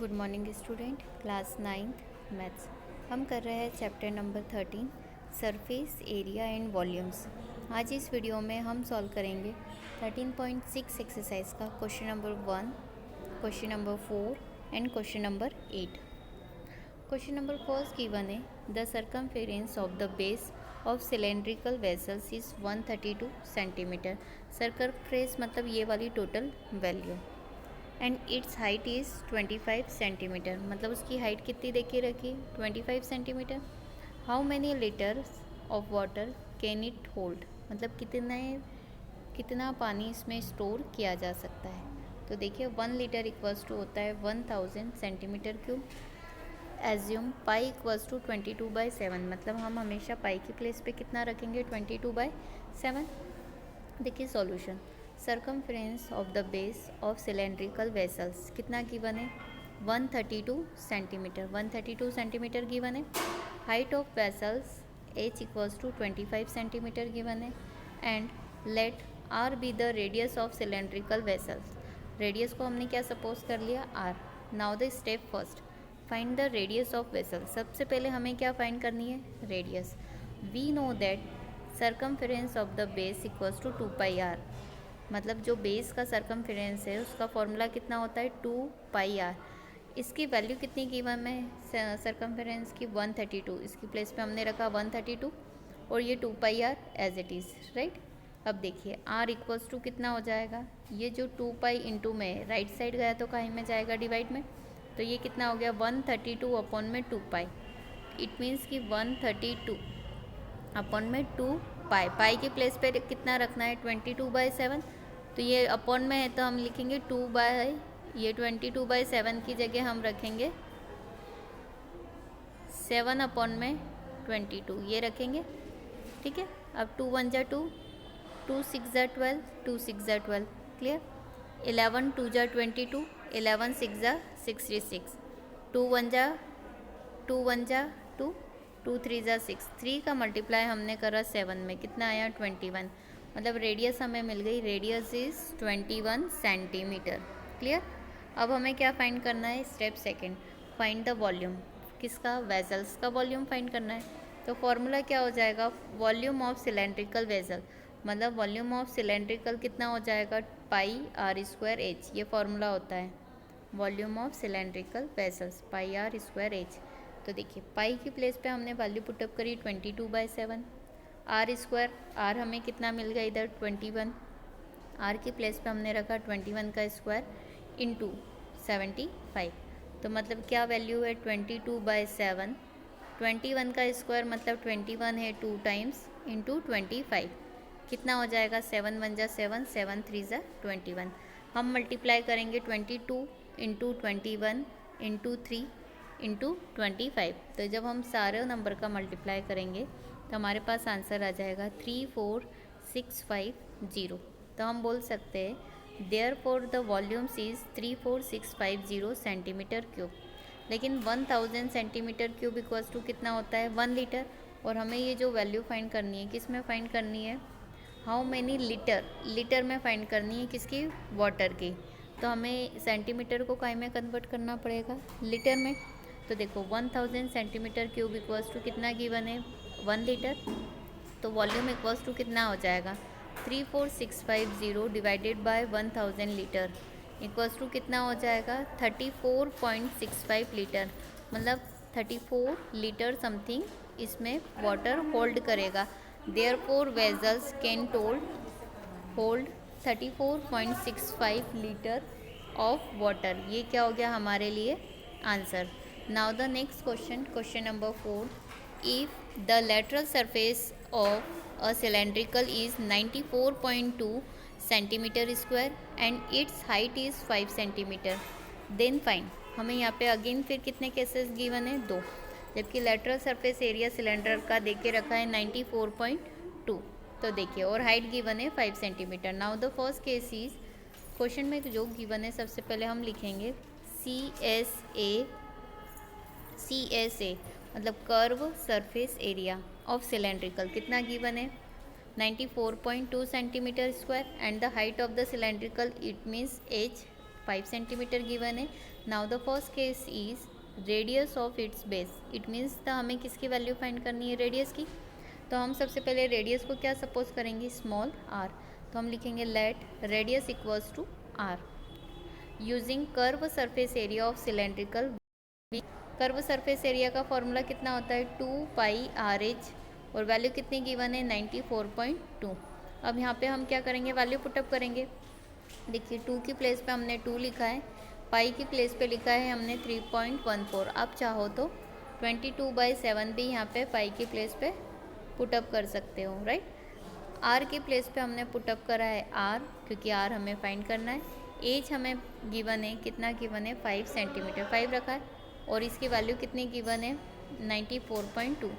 Good morning student, class 9th maths. हम कर रहे हैं chapter number 13 surface area and volumes. आज इस वीडियो में हम सॉल्व करेंगे 13.6 एक्सरसाइज का question number 1, question number 4 and question number 8। Question number first given है the circumference of the base of cylindrical vessels is 132 centimetre. Circumference मतलब ये वाली total value and its height is 25 centimetre, मतलब उसकी height कितनी देखी रखी 25 centimetre. How many litres of water can it hold, मतलब कितना पानी इसमें स्टोर किया जा सकता है। तो देखिए 1 लीटर इक्वल्स टू होता है 1000 centimetre cube. Assume pi equals to 22/7, मतलब हम हमेशा पाई की प्लेस पे कितना रखेंगे 22/7। देखिए solution, circumference of the base of cylindrical vessels कितना गिवन है 132 सेंटीमीटर, 132 सेंटीमीटर गिवन है। Height of vessels h equals to 25 centimetre given है। And let r be the radius of cylindrical vessels, radius को हमने क्या सपोज कर लिया r। Now the step first, find the radius of vessel. सबसे पहले हमें क्या फाइंड करनी है radius. We know that circumference of the base equals to 2πr, मतलब जो बेस का सर्कमफेरेंस है उसका फॉर्मूला कितना होता है 2πr। इसकी वैल्यू कितनी की वन में सर्कमफेरेंस की 132, इसकी प्लेस पे हमने रखा 132 और ये 2πr as it is, right. अब देखिए r इक्वल्स टू कितना हो जाएगा, ये जो 2π इंटू में राइट साइड गया तो कहीं में जाएगा डिवाइड में, तो ये कितना हो गया 132 अपॉन में 2π। इट मीन्स कि 132 अपॉन में 2π, पाई की प्लेस पे कितना रखना है 22/7, तो ये अपॉन में है तो हम लिखेंगे 2 ये 22/7 की जगह हम रखेंगे 7 अपॉन में 22 ये रखेंगे, ठीक है। अब 2 1 जा 2, 2 6 जा 12, 2 6 जा 12, क्लियर। 11 2 जा 22, 11 6 जा 66, 2 1 जा 2 1 जा 2, 2 3 जा 6, 3 का मल्टीप्लाई हमने करा 7 में, कितना आया 21, मतलब रेडियस हमें मिल गई, रेडियस इज़ 21 सेंटीमीटर, क्लियर। अब हमें क्या फाइंड करना है step second, find the volume. किसका वेसल्स का वॉल्यूम फाइंड करना है। तो फॉर्मूला क्या हो जाएगा वॉल्यूम ऑफ सिलेंड्रिकल वेसल, मतलब वॉल्यूम ऑफ सिलेंड्रिकल कितना हो जाएगा πr²h, ये फॉर्मूला होता है volume of cylindrical vessels πr²h। तो देखिए पाई की प्लेस पे हमने वैल्यू पुटअप करी 22/7, r², r हमें कितना मिल गया इधर 21, r की प्लेस पे हमने रखा 21 का स्क्वायर इंटू 75, तो मतलब क्या वैल्यू है 22/7, 21 का स्क्वायर मतलब 21 है 2 टाइम्स इंटू 25, कितना हो जाएगा 7 1 जा 7, 7 3 जा 21। हम मल्टीप्लाई करेंगे 22 इंटू 21 इंटू 3 इंटू 25, तो जब हम सारे नंबर का मल्टीप्लाई करेंगे तो हमारे पास आंसर आ जाएगा 34650। तो हम बोल सकते हैं therefore the volumes is 34650 centimetre cube. लेकिन 1000 सेंटीमीटर क्यूब इक्वल्स टू कितना होता है 1 लीटर, और हमें ये जो वैल्यू फाइंड करनी है किस में फाइंड करनी है हाउ मैनी लीटर, लीटर में फाइंड करनी है किसकी वाटर की। तो हमें सेंटीमीटर को काय में कन्वर्ट करना पड़ेगा लीटर में। तो देखो 1000 सेंटीमीटर क्यूब इक्वल्स टू कितना गिवन है 1 लीटर, तो वॉल्यूम इक्वल्स टू कितना हो जाएगा 34650 divided by 1000 litre equals to कितना हो जाएगा 34.65 लीटर, मतलब 34 लीटर समथिंग इसमें वाटर होल्ड करेगा। Therefore vessels can hold 34.65 litre of water, ये क्या हो गया हमारे लिए answer. Now the next question, question number 4, if the lateral surface of a cylindrical is 94.2 centimeter square and its height is 5 centimeter, then find। हमें यहाँ पे again फिर कितने केसेस गिवन है 2, जबकि लेटरल सरफेस एरिया सिलेंडर का दे के रखा है 94.2, तो देखिए और हाइट गिवन है 5 centimetre. Now the first case is, question में जो गिवन है सबसे पहले हम लिखेंगे CSA मतलब curve surface area of cylindrical कितना गिवन है 94.2 centimetre square and the height of the cylindrical it means h 5 centimetre given है। Now the first case is radius of its base, it means हमें किसकी value find करनी है, radius की। तो हम सबसे पहले रेडियस को क्या सपोज करेंगे, स्मॉल आर। तो हम लिखेंगे let radius equals to r using curve surface area of cylindrical. Curve surface area का फॉर्मूला कितना होता है, 2 पाई आर एच, और वैल्यू कितनी गिवन है, 94.2। अब यहाँ पे हम क्या करेंगे, वैल्यू पुटअप करेंगे। देखिए 2 की प्लेस पे हमने 2 लिखा है, पाई की प्लेस पे लिखा है हमने 3.14। आप चाहो तो 22/7 भी यहाँ पे पाई की प्लेस पे पुटअप कर सकते हो, राइट। आर की प्लेस पे हमने पुटअप करा है आर, क्योंकि आर हमें फाइंड करना है। एज हमें गिवन है, कितना गिवन है, 5 सेंटीमीटर, 5 रखा है, और इसकी वैल्यू कितनी गिवन है, 94.2।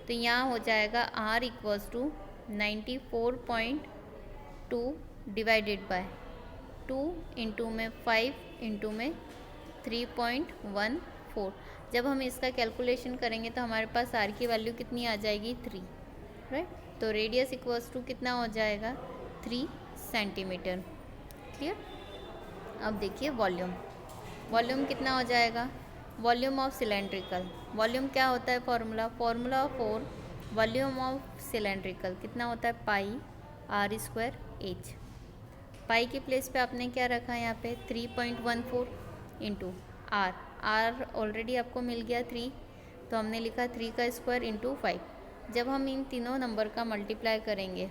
तो यहाँ हो जाएगा r equals to 94.2 divided by 2 into में 5 इंटू में 3.14। जब हम इसका कैलकुलेशन करेंगे तो हमारे पास आर की वैल्यू कितनी आ जाएगी, 3, राइट। तो रेडियस इक्वल्स टू कितना हो जाएगा, 3 सेंटीमीटर। क्लियर। अब देखिए वॉल्यूम, वॉल्यूम कितना हो जाएगा, वॉल्यूम ऑफ सिलेंड्रिकल। वॉल्यूम क्या होता है, formula for volume of cylindrical कितना होता है, पाई आर स्क्वायर एच। पाई की प्लेस पे आपने क्या रखा है यहाँ पे, 3.14 इंटू आर। आर ऑलरेडी आपको मिल गया 3, तो हमने लिखा 3 का स्क्वायर इंटू 5। जब हम इन तीनों नंबर का मल्टीप्लाई करेंगे,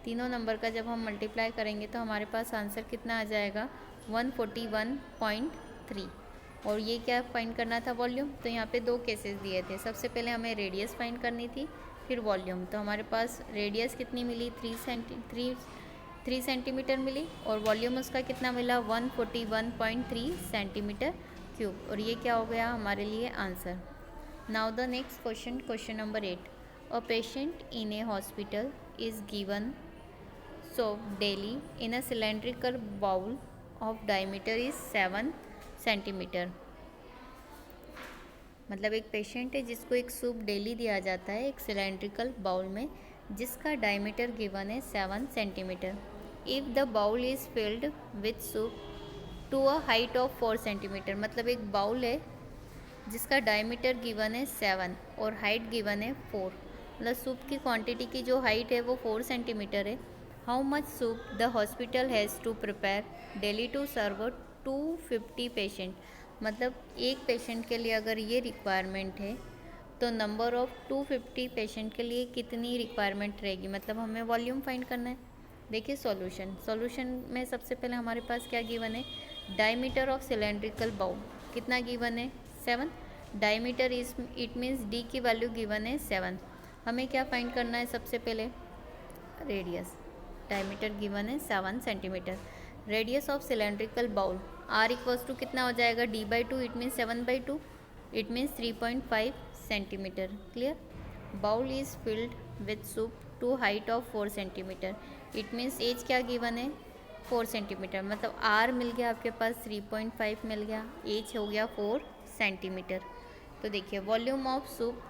तीनों नंबर का जब हम मल्टीप्लाई करेंगे तो हमारे पास आंसर कितना आ जाएगा, 141.3। और ये क्या फाइंड करना था, वॉल्यूम। तो यहाँ पे 2 केसेस दिए थे, सबसे पहले हमें रेडियस फाइंड करनी थी, फिर वॉल्यूम। तो हमारे पास रेडियस कितनी मिली, 3 सेंटीमीटर मिली, और वॉल्यूम उसका कितना मिला, 141.3 सेंटीमीटर क्यूब। और ये क्या हो गया हमारे लिए answer. Now the next question, question number 8। A patient in A hospital is given soap daily in a cylindrical bowl of diameter is 7 centimetre. मतलब एक पेशेंट है जिसको एक सूप डेली दिया जाता है एक सिलेंड्रिकल बाउल में, जिसका डायमीटर गिवन है 7 centimetre. If the bowl is filled with soup to a height of 4 centimetre. मतलब एक बाउल है जिसका डायमीटर गिवन है 7 और हाइट गिवन है 4। मतलब सूप की क्वांटिटी की जो हाइट है वो 4 सेंटीमीटर है। How much soup the hospital has to prepare daily to serve 250 patient. मतलब एक पेशेंट के लिए अगर ये रिक्वायरमेंट है तो नंबर ऑफ़ 250 पेशेंट के लिए कितनी रिक्वायरमेंट रहेगी। मतलब हमें वॉल्यूम फाइंड करना है। देखिए सॉल्यूशन में सबसे पहले हमारे पास क्या गिवन है, डायमीटर ऑफ सिलेंड्रिकल बाउल कितना गिवन है, 7। Diameter is it means D की वैल्यू गिवन है 7। हमें क्या फाइंड करना है, सबसे पहले रेडियस। डायमीटर गिवन है 7 centimetre. Radius of cylindrical bowl r equals to कितना हो जाएगा, d/2, it means 7/2, it means 3.5 centimetre. Clear. Bowl is filled with soup to height of 4 centimetre, it means as क्या given है, 4 centimetre. मतलब are मिल गया आपके पास, 3.5 मिल गया, एज हो गया 4 सेंटीमीटर। तो देखिए volume of soup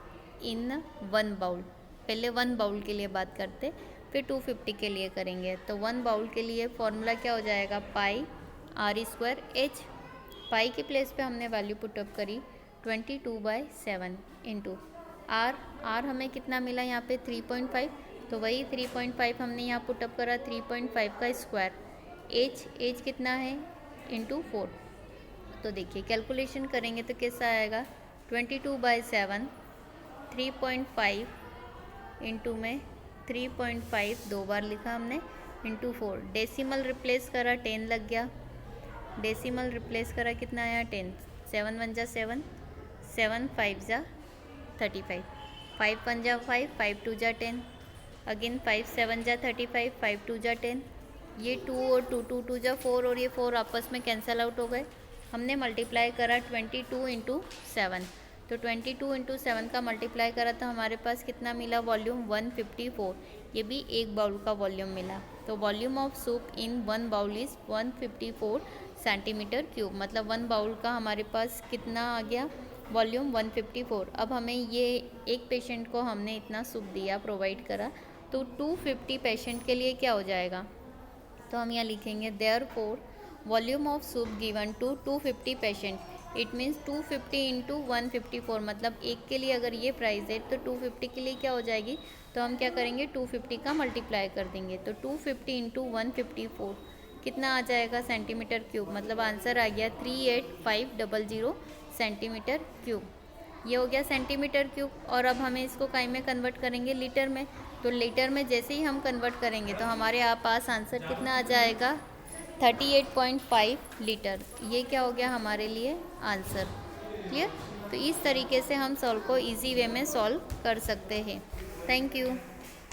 in 1 bowl, पहले 1 बाउल के लिए बात करते, फिर 250 के लिए करेंगे। तो 1 बाउल के लिए फॉर्मूला क्या हो जाएगा, पाई आर स्क्वायर एच। पाई की प्लेस पे हमने वैल्यू पुटअप करी 22/7 इंटू आर। आर हमें कितना मिला यहाँ पे, 3.5। तो वही 3.5 हमने यहाँ पुटअप करा, 3.5 का स्क्वायर। एज कितना है, इंटू 4। तो देखिए कैलकुलेशन करेंगे तो कैसा आएगा, 22/7, 3.5 इंटू में 3.5 2 बार लिखा हमने, इंटू 4। डेसिमल रिप्लेस करा, 10 लग गया। डेसिमल रिप्लेस करा, कितना आया, 10। 7 1 जा 7, 7 5 जा 35, 5 1 जा 5, 5 2 जा 10, अगेन 5 7 जा 35, 5 2 जा 10। ये 2 और 2 2 2 जा 4 और ये 4 आपस में कैंसिल आउट हो गए। हमने मल्टीप्लाई करा 22 इंटू 7, तो 22 इंटू 7 का मल्टीप्लाई करा तो हमारे पास कितना मिला, वॉल्यूम 154। ये भी एक बाउल का वॉल्यूम मिला। तो volume of soup in 1 bowl is 154 centimetre cube. मतलब 1 बाउल का हमारे पास कितना आ गया, वॉल्यूम 154। अब हमें ये एक पेशेंट को हमने इतना सूप दिया, प्रोवाइड करा, तो 250 पेशेंट के लिए क्या हो जाएगा। तो हम यहाँ लिखेंगे therefore volume of soup given to 250 patient, it means 250 into 154, मतलब एक के लिए अगर ये प्राइस है तो 250 के लिए क्या हो जाएगी, तो हम क्या करेंगे 250 का मल्टीप्लाई कर देंगे, तो 250 इंटू 154 कितना आ जाएगा सेंटीमीटर क्यूब, मतलब आंसर आ गया 38500 सेंटीमीटर क्यूब। ये हो गया सेंटीमीटर क्यूब। और अब हमें इसको काई में कन्वर्ट करेंगे, लीटर में, तो लीटर में जैसे ही हम कन्वर्ट करेंगे तो हमारे पास आंसर कितना आ जाएगा 38.5 लीटर। ये क्या हो गया हमारे लिए आंसर। क्लियर। तो इस तरीके से हम सॉल्व को इजी वे में सॉल्व कर सकते हैं। Thank you.